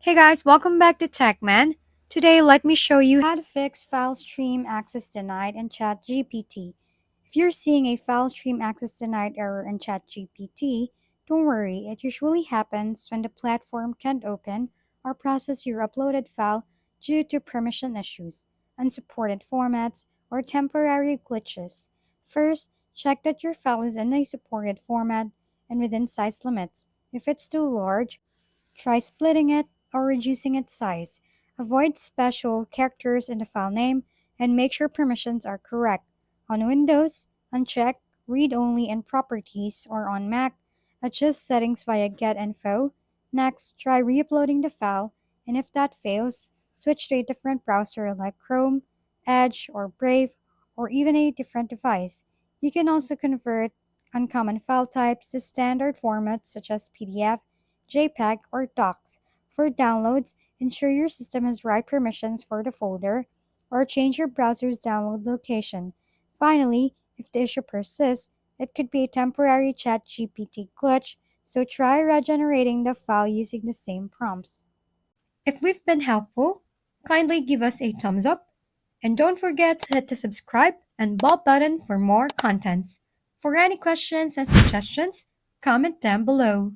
Hey guys, welcome back to TechMan. Today, let me show you how to fix file stream access denied in ChatGPT. If you're seeing a file stream access denied error in ChatGPT, don't worry, it usually happens when the platform can't open or process your uploaded file due to permission issues, unsupported formats, or temporary glitches. First, check that your file is in a supported format and within size limits. If it's too large, try splitting it or reducing its size. Avoid special characters in the file name and make sure permissions are correct. On Windows, uncheck Read Only in Properties, or on Mac, adjust settings via Get Info. Next, try re-uploading the file, and if that fails, switch to a different browser like Chrome, Edge, or Brave, or even a different device. You can also convert uncommon file types to standard formats such as PDF, JPEG, or docs. For downloads, ensure your system has right permissions for the folder, or change your browser's download location. Finally, if the issue persists, it could be a temporary ChatGPT glitch, so try regenerating the file using the same prompts. If we've been helpful, kindly give us a thumbs up, and don't forget to hit the subscribe and bell button for more contents. For any questions and suggestions, comment down below.